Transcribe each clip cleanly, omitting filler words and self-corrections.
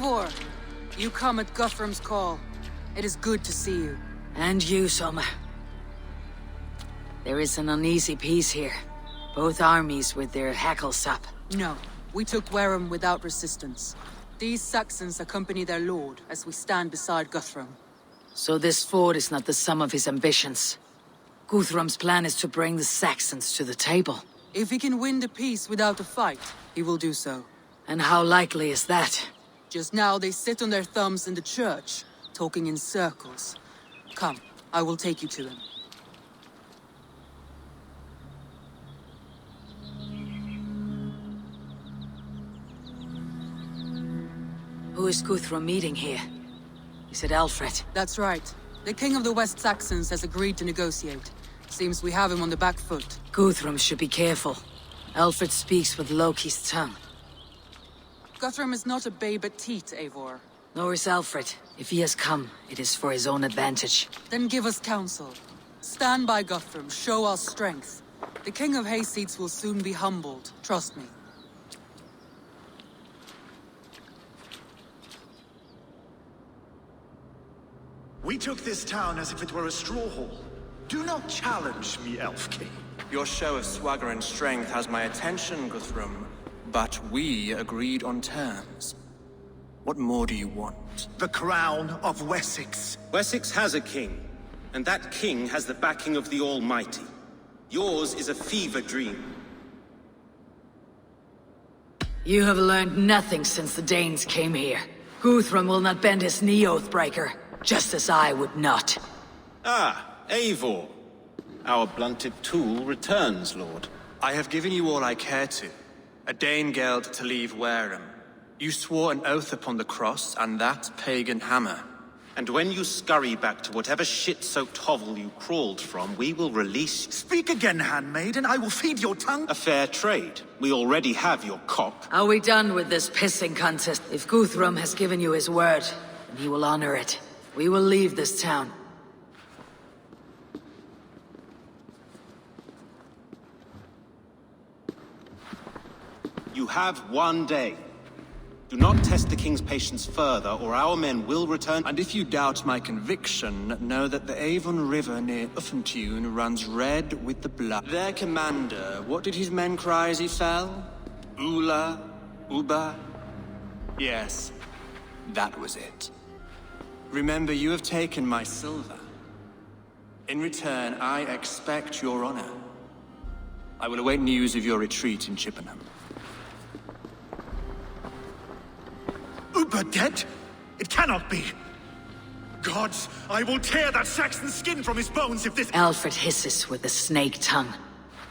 Eivor, you come at Guthrum's call. It is good to see you. And you, Soma. There is an uneasy peace here. Both armies with their hackles up. No, we took Wareham without resistance. These Saxons accompany their lord as we stand beside Guthrum. So this fort is not the sum of his ambitions. Guthrum's plan is to bring the Saxons to the table. If he can win the peace without a fight, he will do so. And how likely is that? Just now they sit on their thumbs in the church, talking in circles. Come, I will take you to him. Who is Guthrum meeting here? Is it Alfred? That's right. The king of the West Saxons has agreed to negotiate. Seems we have him on the back foot. Guthrum should be careful. Alfred speaks with Loki's tongue. Guthrum is not a babe at teat, Eivor. Nor is Alfred. If he has come, it is for his own advantage. Then give us counsel. Stand by Guthrum, show our strength. The king of Hayseeds will soon be humbled, trust me. We took this town as if it were a straw hall. Do not challenge me, Elf King. Your show of swagger and strength has my attention, Guthrum. But we agreed on terms. What more do you want? The crown of Wessex. Wessex has a king, and that king has the backing of the Almighty. Yours is a fever dream. You have learned nothing since the Danes came here. Guthrum will not bend his knee, Oathbreaker. Just as I would not. Ah, Eivor. Our blunted tool returns, Lord. I have given you all I care to. A Danegeld to leave Wareham. You swore an oath upon the cross, and that pagan hammer. And when you scurry back to whatever shit-soaked hovel you crawled from, we will release you. Speak again, handmaid, and I will feed your tongue. A fair trade. We already have your cock. Are we done with this pissing contest? If Guthrum has given you his word, then he will honor it. We will leave this town. You have one day. Do not test the king's patience further, or our men will return. And if you doubt my conviction, know that the Avon River near Uffentune runs red with the blood. Their commander, what did his men cry as he fell? Ula? Uba? Yes, that was it. Remember, you have taken my silver. In return, I expect your honor. I will await news of your retreat in Chippenham. Uber dead? It cannot be. Gods, I will tear that Saxon skin from his bones if this— Alfred hisses with a snake tongue.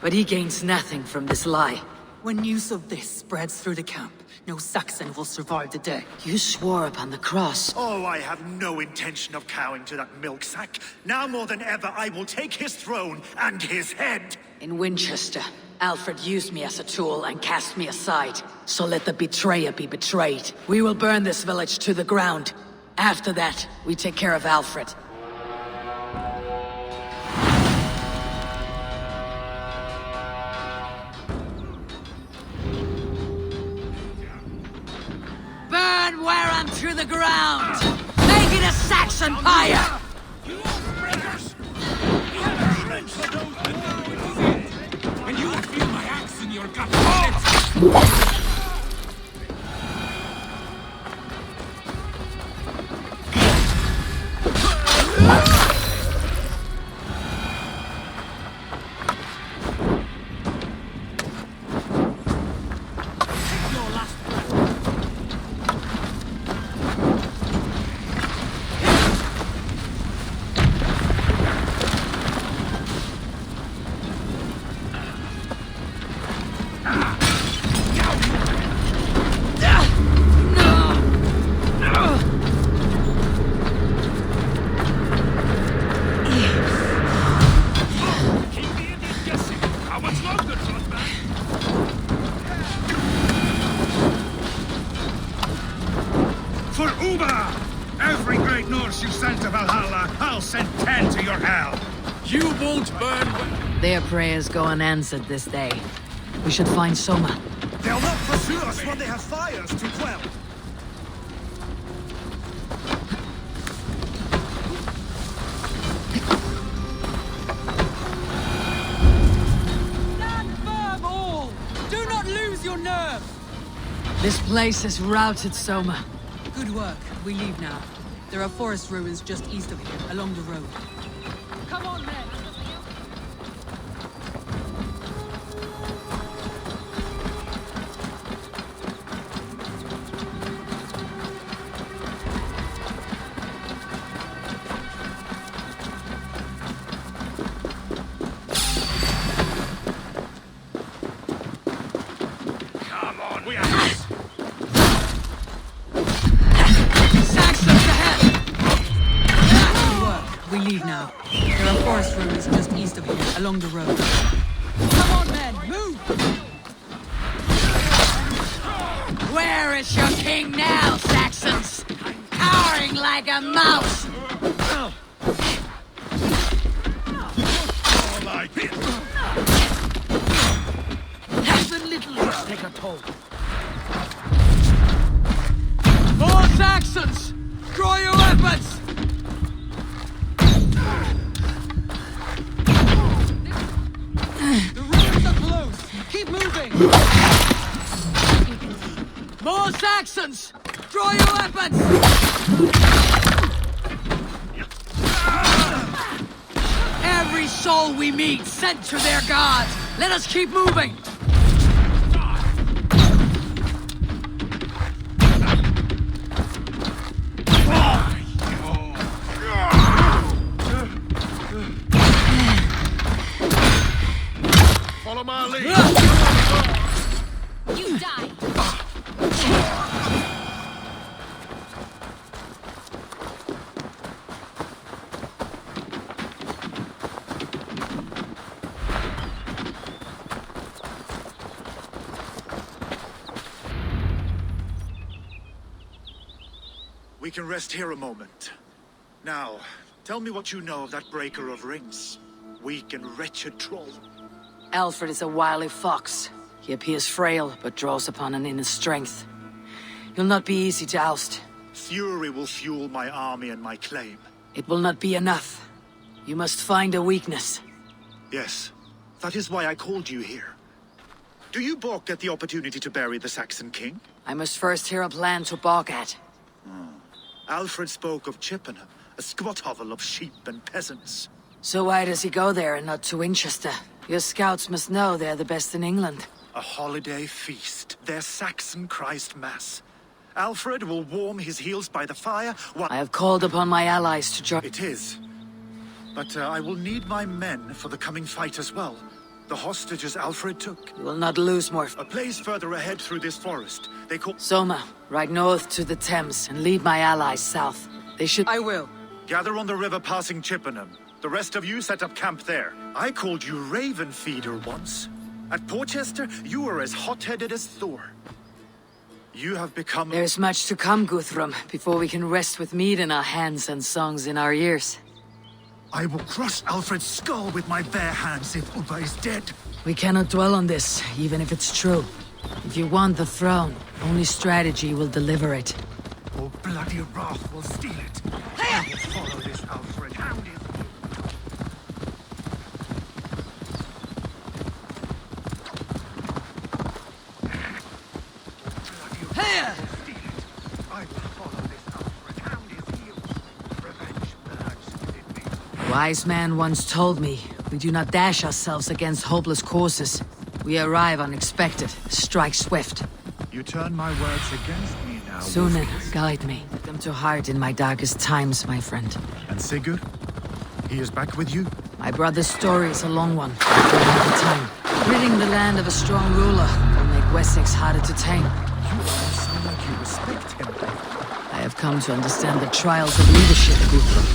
But he gains nothing from this lie. When news of this spreads through the camp, no Saxon will survive the day. You swore upon the cross. Oh, I have no intention of cowing to that milk sack. Now more than ever, I will take his throne and his head. In Winchester, Alfred used me as a tool and cast me aside. So let the betrayer be betrayed. We will burn this village to the ground. After that, we take care of Alfred. Burn Wareham to the ground! Make it a Saxon pyre! And you will feel my axe in your gut. For Uber! Every great Norse you sent to Valhalla, I'll send 10 to your hell! You won't burn. Their prayers go unanswered this day. We should find Soma. They'll not pursue us when they have fires to quell. This place is routed, Soma. Good work. We leave now. There are forest ruins just east of here, along the road. Come on, men! We leave now. There are forest ruins just east of here, along the road. Come on, men, move! Where is your king now, Saxons? Cowering like a mouse! Even little take a toll. More Saxons! Draw your weapons! The ruins are close! Keep moving! More Saxons! Draw your weapons! Every soul we meet sent to their gods! Let us keep moving! Follow my lead. You die! We can rest here a moment. Now, tell me what you know of that breaker of rings. Weak and wretched troll. Alfred is a wily fox. He appears frail, but draws upon an inner strength. He'll not be easy to oust. Fury will fuel my army and my claim. It will not be enough. You must find a weakness. Yes, that is why I called you here. Do you balk at the opportunity to bury the Saxon king? I must first hear a plan to balk at. Alfred spoke of Chippenham, a squat hovel of sheep and peasants. So why does he go there and not to Winchester? Your scouts must know they're the best in England. A holiday feast, their Saxon Christ Mass. Alfred will warm his heels by the fire while... I have called upon my allies to join... It is. But I will need my men for the coming fight as well. The hostages Alfred took. You will not lose more... A place further ahead through this forest. They call... Soma, ride north to the Thames and lead my allies south. They should... I will. Gather on the river passing Chippenham. The rest of you set up camp there. I called you Raven Feeder once. At Porchester, you were as hot-headed as Thor. You have become... There's much to come, Guthrum, before we can rest with meat in our hands and songs in our ears. I will crush Alfred's skull with my bare hands if Ubba is dead. We cannot dwell on this, even if it's true. If you want the throne, only strategy will deliver it. Oh, bloody wrath will steal it. I will follow this Alfred. Hound him. Here! I will follow this Alfred. Hound his heels. Revenge burns within me. Wise man once told me, we do not dash ourselves against hopeless courses. We arrive unexpected, strike swift. You turn my words against me now. Soon then, Wolfgang. guide me. Put them to heart in my darkest times, my friend. And Sigurd? He is back with you? My brother's story is a long one, for another time. Ridding the land of a strong ruler will make Wessex harder to tame. You almost sound like you respect him. I have come to understand the trials of leadership, Guthrum.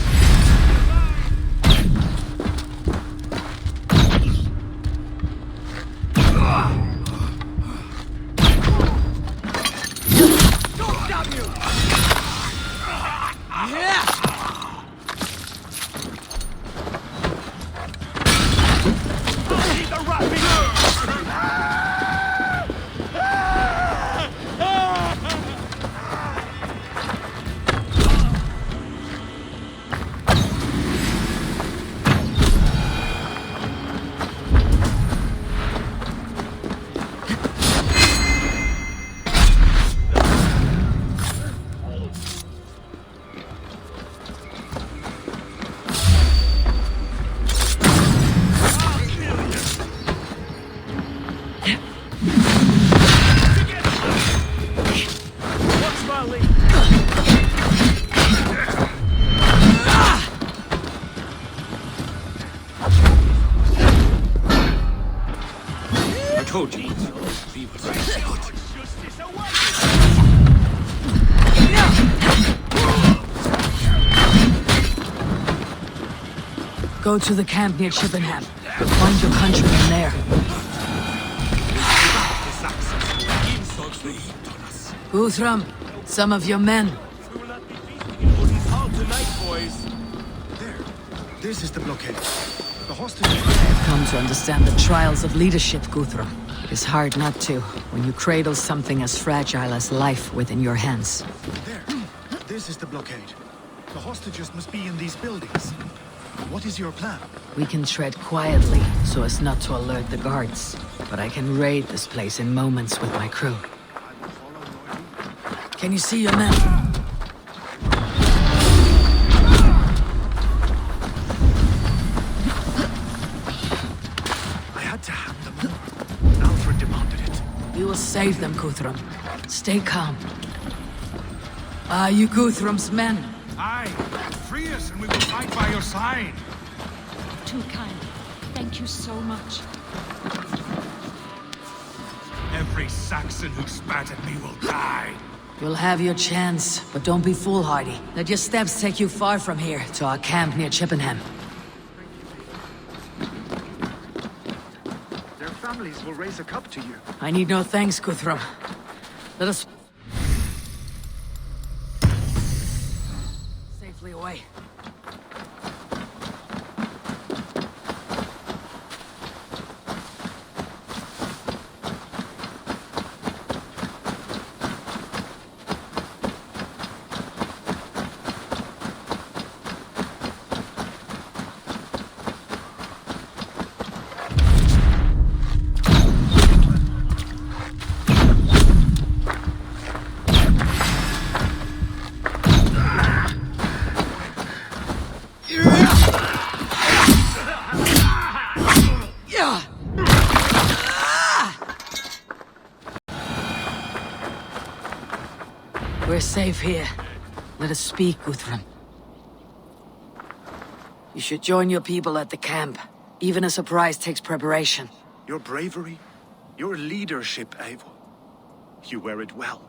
Go to the camp near Chippenham. Find your countrymen there. Guthrum, some of your men. There. This is the blockade. The hostages... I've come to understand the trials of leadership, Guthrum. It is hard not to, when you cradle something as fragile as life within your hands. There. This is the blockade. The hostages must be in these buildings. What is your plan? We can tread quietly, so as not to alert the guards. But I can raid this place in moments with my crew. Can you see your men? I had to have them all. Alfred demanded it. We will save them, Guthrum. Stay calm. Are you Guthrum's men? Aye, free us and we will fight by your side. Too kind. Thank you so much. Every Saxon who spat at me will die. You'll have your chance, but don't be foolhardy. Let your steps take you far from here, to our camp near Chippenham. Their families will raise a cup to you. I need no thanks, Guthrum. Let us... safely away. We're safe here. Let us speak, Guthrum. You should join your people at the camp. Even a surprise takes preparation. Your bravery, your leadership, Eivor. You wear it well.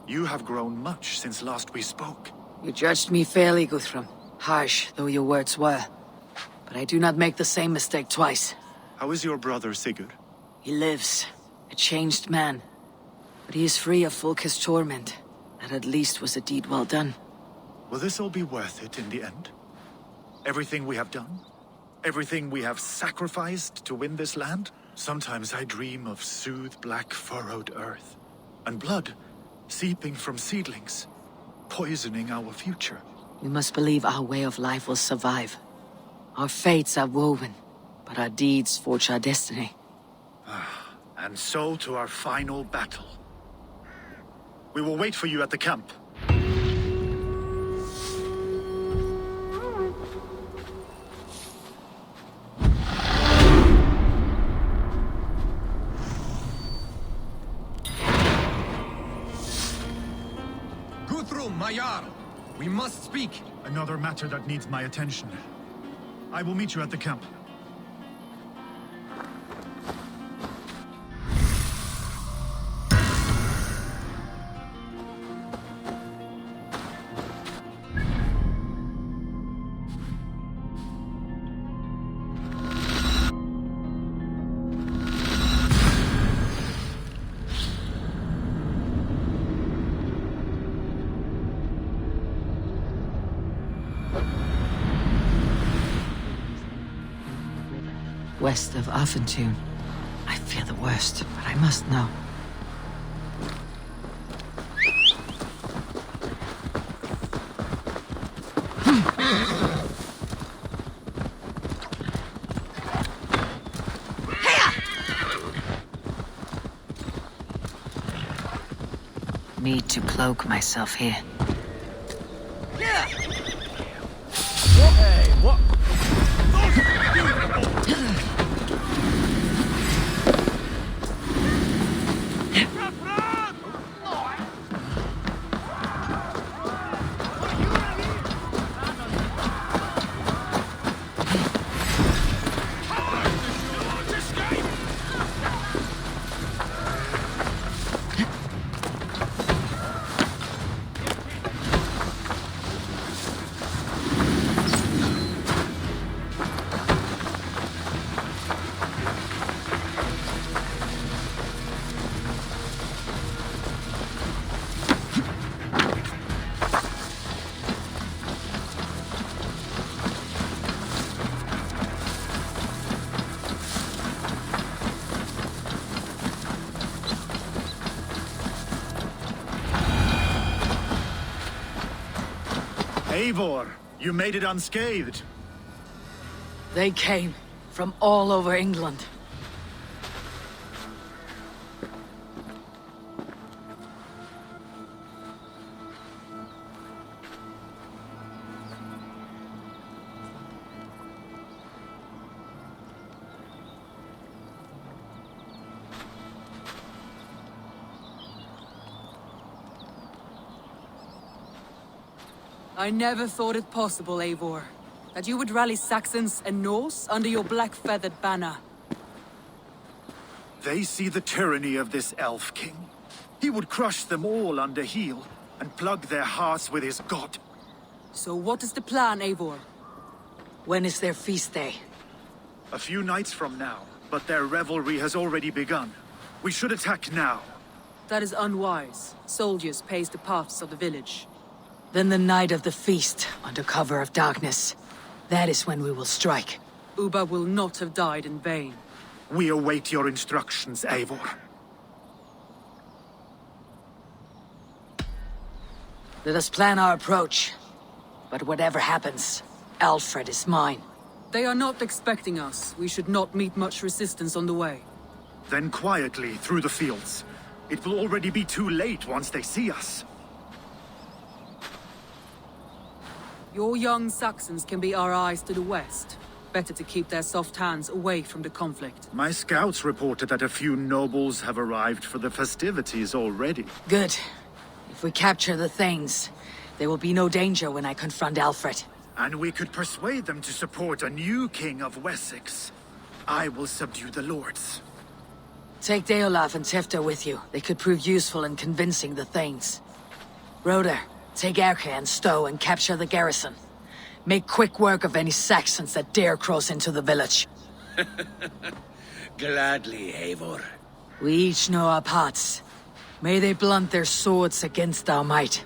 You have grown much since last we spoke. You judged me fairly, Guthrum. Harsh though your words were. But I do not make the same mistake twice. How is your brother Sigurd? He lives, a changed man. But he is free of Fulke's torment. That at least was a deed well done. Will this all be worth it in the end? Everything we have done? Everything we have sacrificed to win this land? Sometimes I dream of soothed black furrowed earth. And blood seeping from seedlings, poisoning our future. We must believe our way of life will survive. Our fates are woven, but our deeds forge our destiny. And so to our final battle. We will wait for you at the camp. Guthrum, my Jarl! We must speak! Another matter that needs my attention. I will meet you at the camp. West of Affentune. I fear the worst, but I must know. Need to cloak myself here. Hey, what? Eivor, you made it unscathed. They came from all over England. I never thought it possible, Eivor, that you would rally Saxons and Norse under your black-feathered banner. They see the tyranny of this elf king. He would crush them all under heel and plug their hearts with his god. So what is the plan, Eivor? When is their feast day? A few nights from now, but their revelry has already begun. We should attack now. That is unwise. Soldiers pace the paths of the village. Then the night of the feast, under cover of darkness. That is when we will strike. Uba will not have died in vain. We await your instructions, Eivor. Let us plan our approach. But whatever happens, Alfred is mine. They are not expecting us. We should not meet much resistance on the way. Then quietly through the fields. It will already be too late once they see us. Your young Saxons can be our eyes to the west. Better to keep their soft hands away from the conflict. My scouts reported that a few nobles have arrived for the festivities already. Good. If we capture the Thanes, there will be no danger when I confront Alfred. And we could persuade them to support a new king of Wessex. I will subdue the lords. Take Deolaf and Tefta with you. They could prove useful in convincing the Thanes. Roder, take Erke and Stowe and capture the garrison. Make quick work of any Saxons that dare cross into the village. Gladly, Eivor. We each know our parts. May they blunt their swords against our might.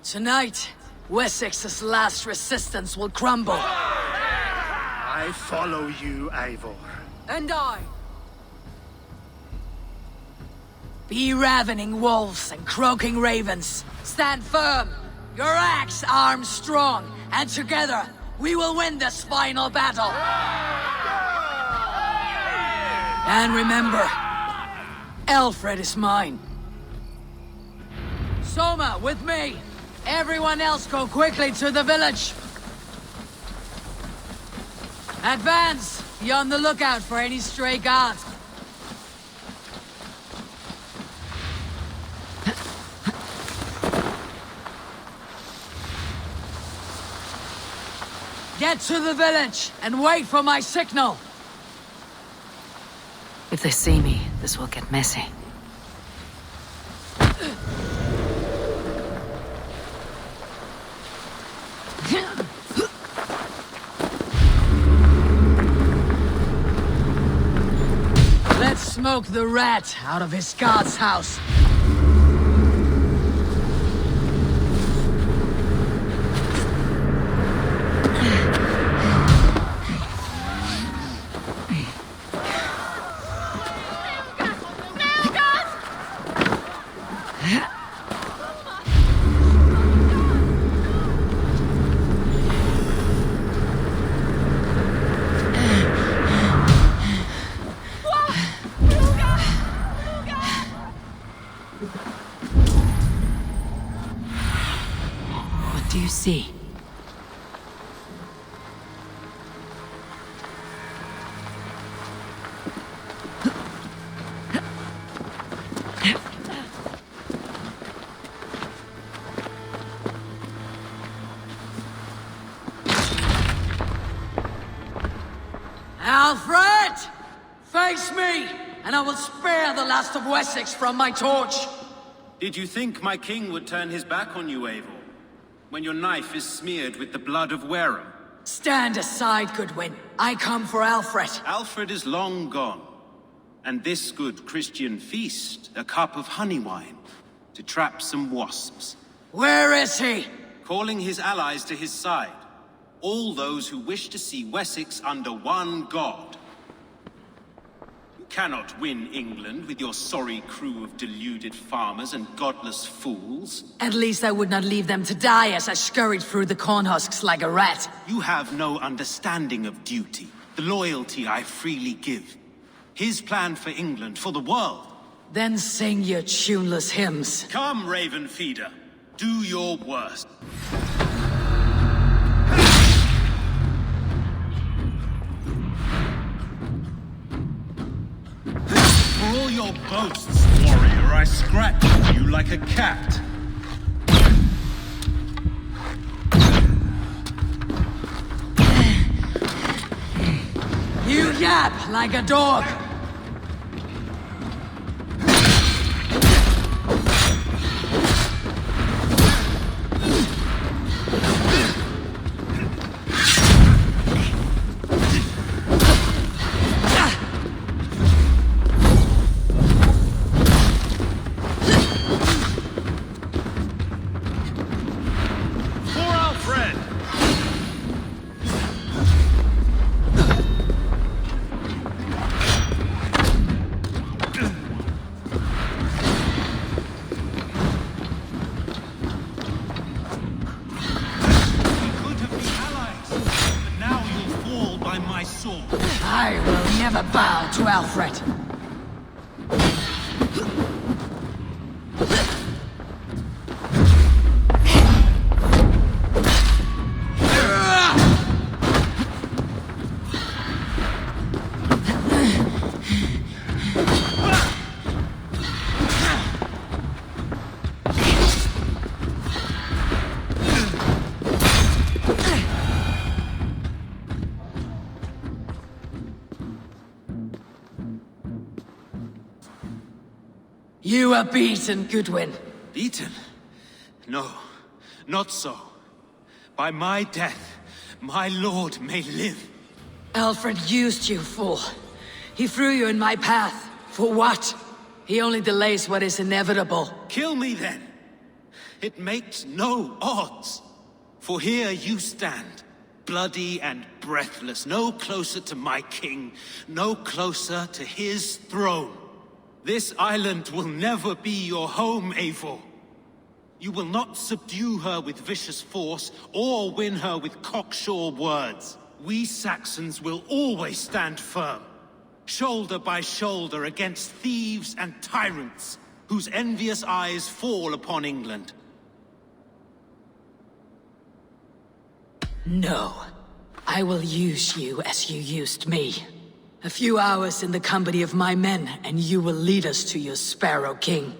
Tonight, Wessex's last resistance will crumble. I follow you, Eivor. And I! Be ravening wolves and croaking ravens. Stand firm, your axe arms strong, and together, we will win this final battle. And remember, Alfred is mine. Soma, with me! Everyone else go quickly to the village! Advance! Be on the lookout for any stray guards. Get to the village and wait for my signal! If they see me, this will get messy. Let's smoke the rat out of his god's house. What do you see? Alfred! Face me, and I will spare the last of Wessex from my torch! Did you think my king would turn his back on you, Eivor? When your knife is smeared with the blood of Wareham? Stand aside, Goodwin. I come for Alfred. Alfred is long gone. And this good Christian feast, a cup of honey wine, to trap some wasps. Where is he? Calling his allies to his side. All those who wish to see Wessex under one god. You cannot win England with your sorry crew of deluded farmers and godless fools. At least I would not leave them to die as I scurried through the corn husks like a rat. You have no understanding of duty, the loyalty I freely give. His plan for England, for the world. Then sing your tuneless hymns. Come, Raven Feeder. Do your worst. For all your boasts, warrior, I scratch you like a cat. You yap like a dog. I will never bow to Alfred. You are beaten, Goodwin. Beaten? No, not so. By my death, my lord may live. Alfred used you, fool. He threw you in my path. For what? He only delays what is inevitable. Kill me then. It makes no odds. For here you stand, bloody and breathless, no closer to my king, no closer to his throne. This island will never be your home, Eivor. You will not subdue her with vicious force, or win her with cocksure words. We Saxons will always stand firm, shoulder by shoulder against thieves and tyrants, whose envious eyes fall upon England. No. I will use you as you used me. A few hours in the company of my men, and you will lead us to your Sparrow King.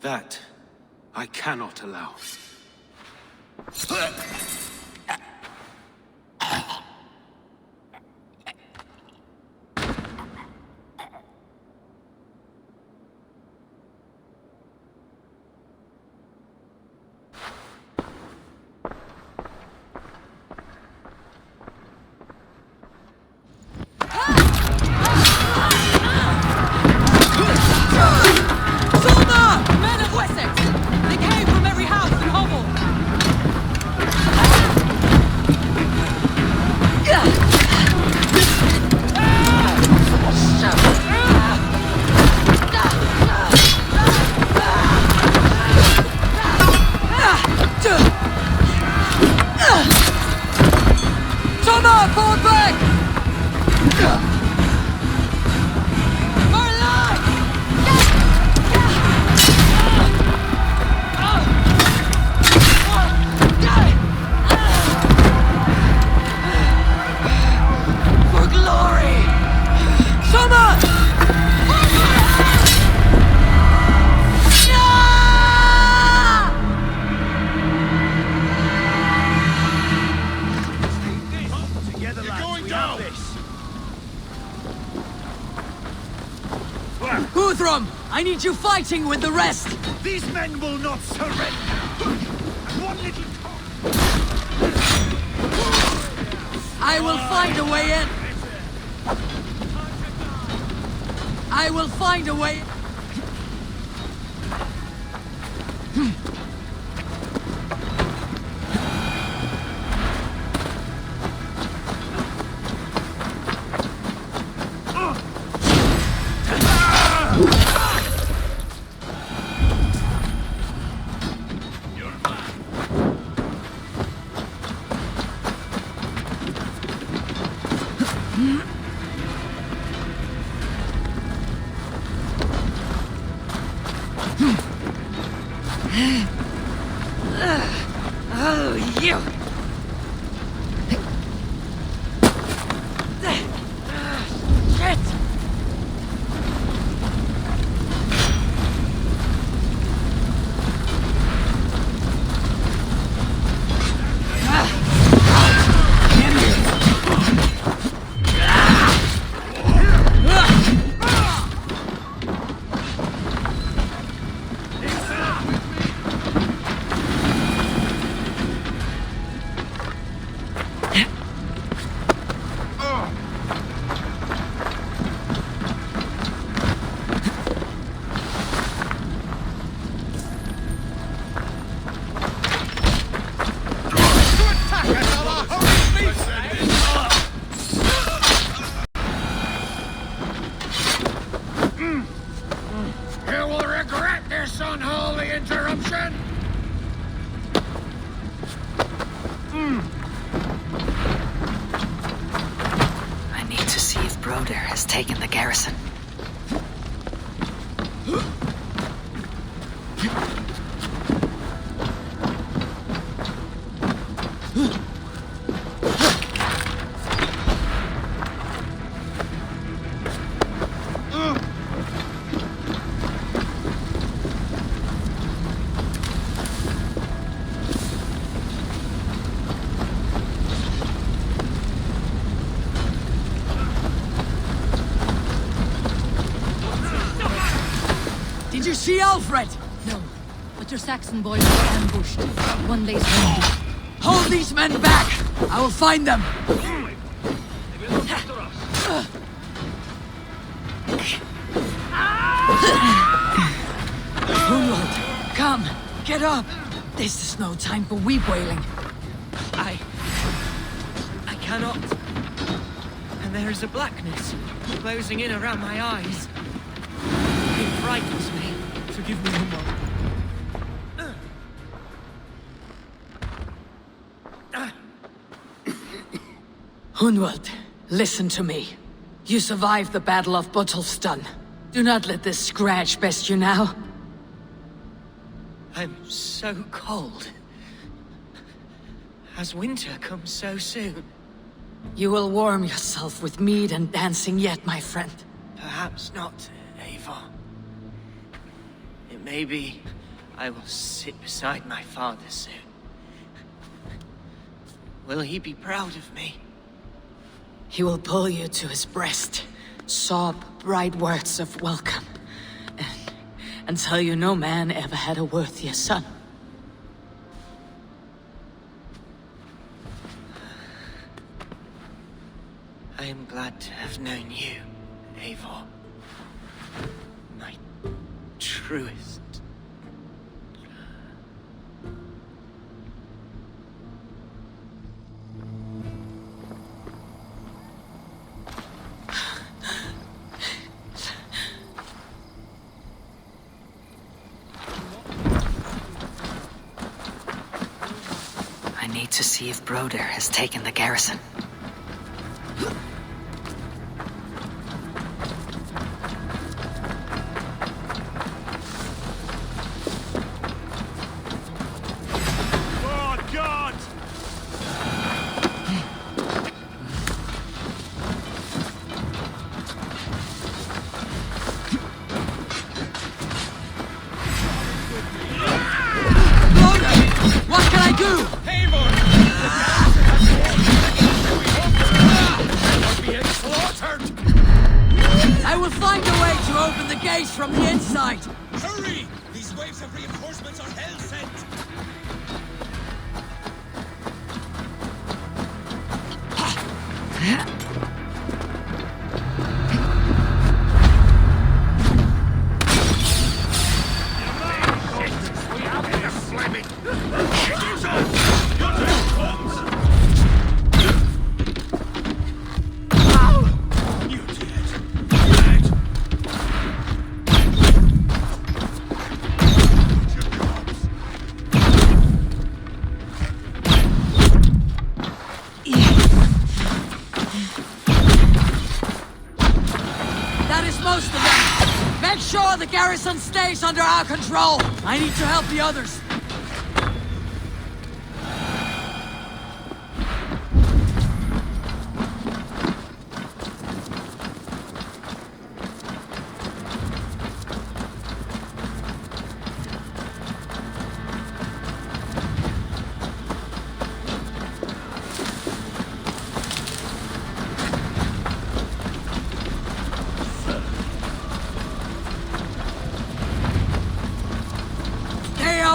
That I cannot allow. I need you fighting with the rest! These men will not surrender! One little I will find a way in! I will find a way... Oh, you! Shit! You will regret this unholy interruption! I need to see if Broder has taken the garrison. Did you see Alfred? No, but your Saxon boys were ambushed. One lays wounded. Hold these men back! I will find them! Hunwald, come! Get up! This is no time for weep wailing. I cannot. And there is a blackness closing in around my eyes. It frightens me. Forgive me, Hunwald. Hunwald, listen to me. You survived the Battle of Botolfston. Do not let this scratch best you now. I'm so cold. Has winter come so soon? You will warm yourself with mead and dancing yet, my friend. Perhaps not, Eivor. It may be I will sit beside my father soon. Will he be proud of me? He will pull you to his breast, sob bright words of welcome, and tell you no man ever had a worthier son. I am glad to have known you, Eivor. My truest. I need to see if Broder has taken the garrison. What can I do? I will find a way to open the gates from the inside. Hurry! These waves of reinforcements are hell sent! garrison stays under our control. I need to help the others.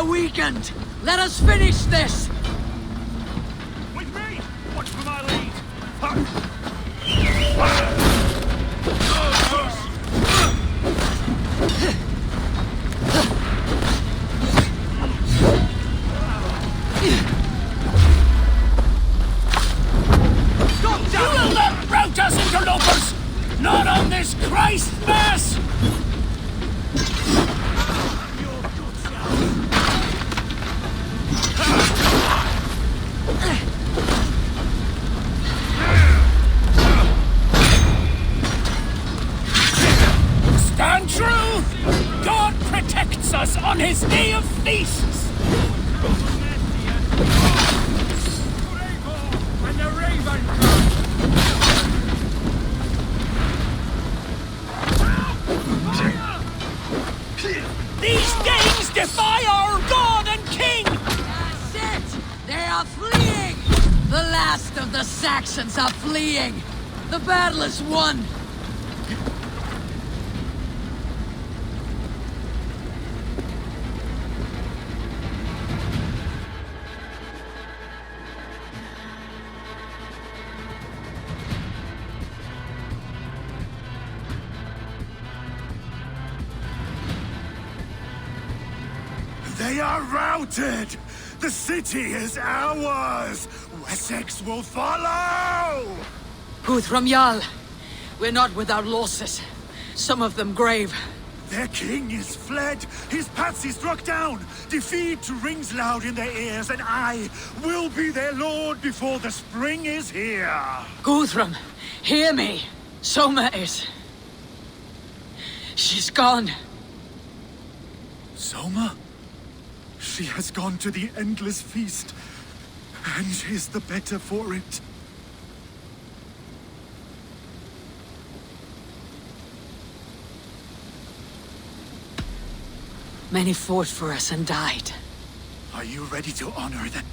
Weakened. Let us finish this! With me! Watch for my lead! You will not rout us, interlopers! Not on this Christmas! Stand true! God protects us on his day of feasts! And the raven These days defy our God and King! That's it! They are fleeing! The last of the Saxons are fleeing! The battle is won! They are routed! The city is ours! Wessex will follow! Guthrum Jarl, we're not without losses. Some of them grave. Their king is fled, his patsy struck down, defeat rings loud in their ears, and I will be their lord before the spring is here! Guthrum, hear me. Soma is... she's gone. Soma? She has gone to the endless feast, and is the better for it. Many fought for us and died. Are you ready to honor them?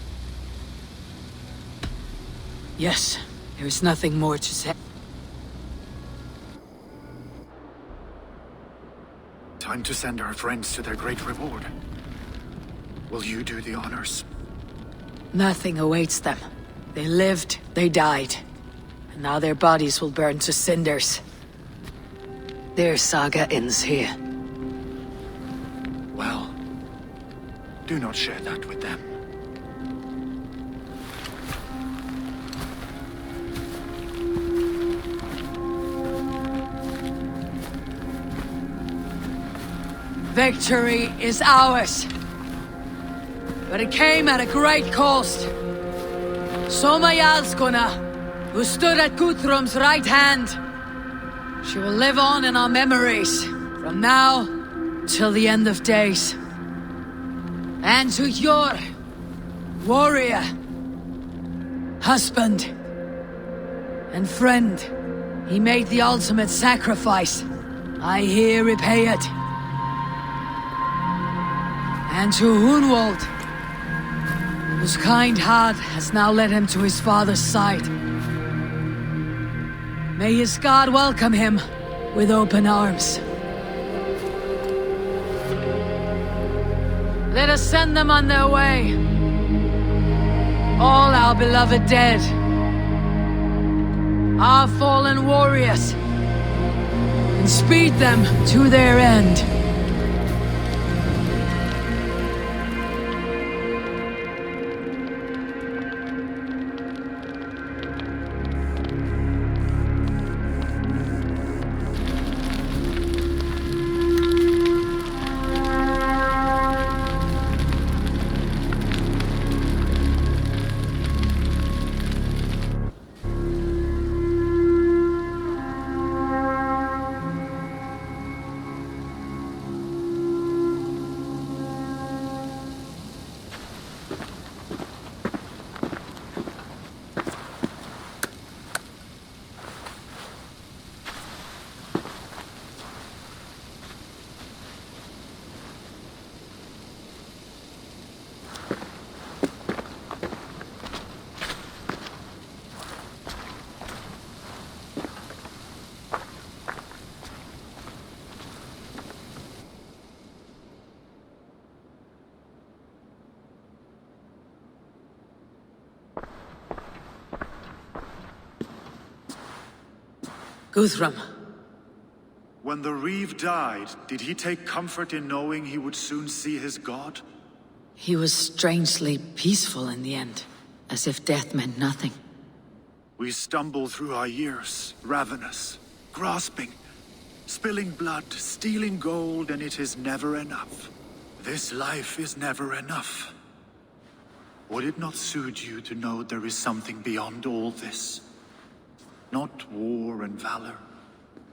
Yes, there is nothing more to say. Time to send our friends to their great reward. Will you do the honors? Nothing awaits them. They lived, they died. And now their bodies will burn to cinders. Their saga ends here. Well, do not share that with them. Victory is ours. But it came at a great cost. Soma Jarlskona, who stood at Guthrum's right hand. She will live on in our memories, from now till the end of days. And to your warrior, husband, and friend, he made the ultimate sacrifice. I here repay it. And to Hunwald, whose kind heart has now led him to his father's side. May his God welcome him with open arms. Let us send them on their way. All our beloved dead. Our fallen warriors. And speed them to their end. Guthrum. When the Reeve died, did he take comfort in knowing he would soon see his god? He was strangely peaceful in the end, as if death meant nothing. We stumble through our years, ravenous, grasping, spilling blood, stealing gold, and it is never enough. This life is never enough. Would it not suit you to know there is something beyond all this? Not war and valor,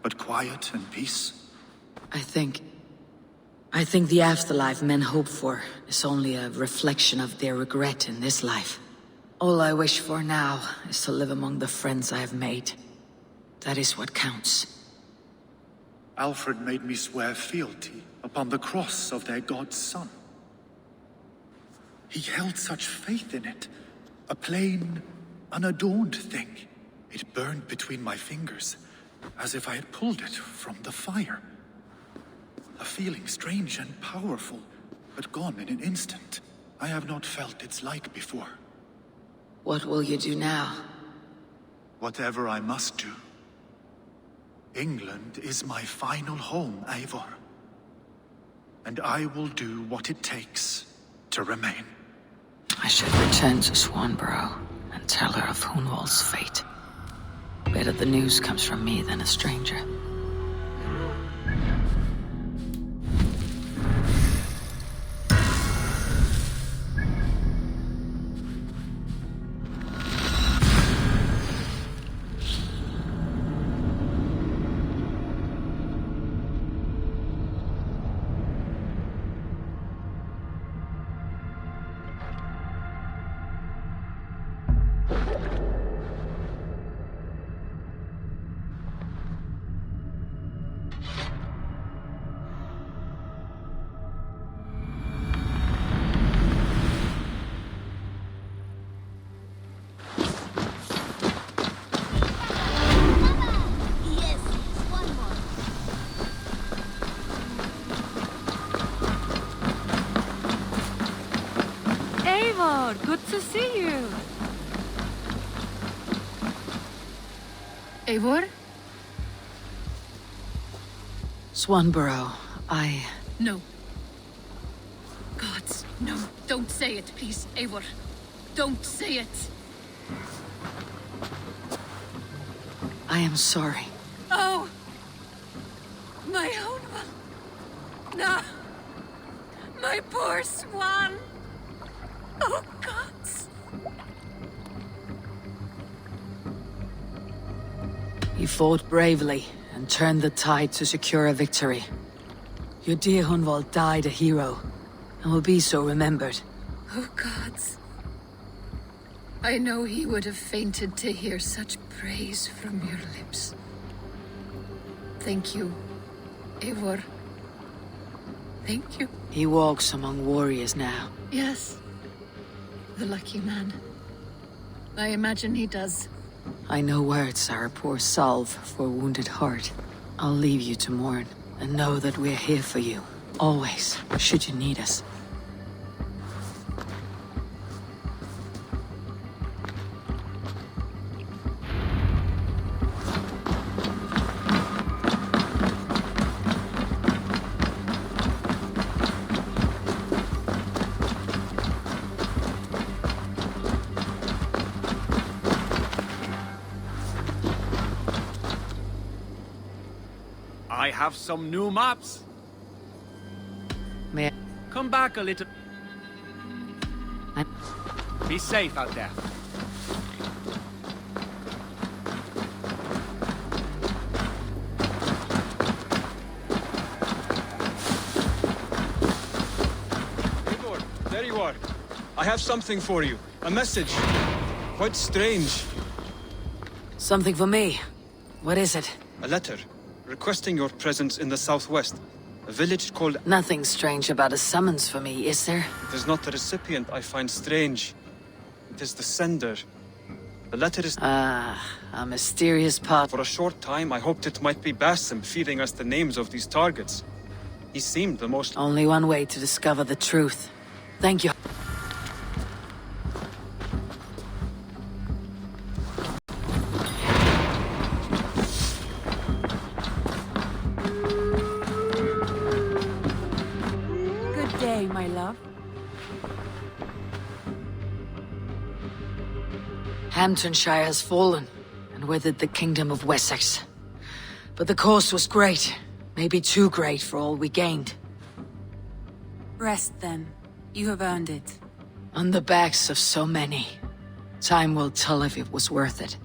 but quiet and peace? I think the afterlife men hope for is only a reflection of their regret in this life. All I wish for now is to live among the friends I have made. That is what counts. Alfred made me swear fealty upon the cross of their god's son. He held such faith in it, a plain, unadorned thing. It burned between my fingers, as if I had pulled it from the fire. A feeling strange and powerful, but gone in an instant. I have not felt its like before. What will you do now? Whatever I must do. England is my final home, Eivor. And I will do what it takes to remain. I should return to Swanborough and tell her of Hunwald's fate. Better the news comes from me than a stranger. Good to see you. Eivor? Swanborough, No. Gods, no. Don't say it, please, Eivor. Don't say it. I am sorry. Oh! My own one. No. My poor swan. Oh, gods. You fought bravely and turned the tide to secure a victory. Your dear Hunwald died a hero, and will be so remembered. Oh, gods. I know he would have fainted to hear such praise from your lips. Thank you, Eivor. Thank you. He walks among warriors now. Yes. The lucky man. I imagine he does. I know words are a poor salve for a wounded heart. I'll leave you to mourn, and know that we're here for you. Always, should you need us. I have some new maps. May Come back a little. I... Be safe out there. Eivor, there you are. I have something for you. A message. Quite strange. Something for me. What is it? A letter. Requesting your presence in the southwest. A village called... Nothing strange about a summons for me, is there? It is not the recipient I find strange. It is the sender. The letter is... Ah, a mysterious part. For a short time, I hoped it might be Basim feeding us the names of these targets. He seemed the most... Only one way to discover the truth. Thank you. Hamptonshire has fallen, and with it the Kingdom of Wessex. But the cost was great, maybe too great for all we gained. Rest then. You have earned it. On the backs of so many. Time will tell if it was worth it.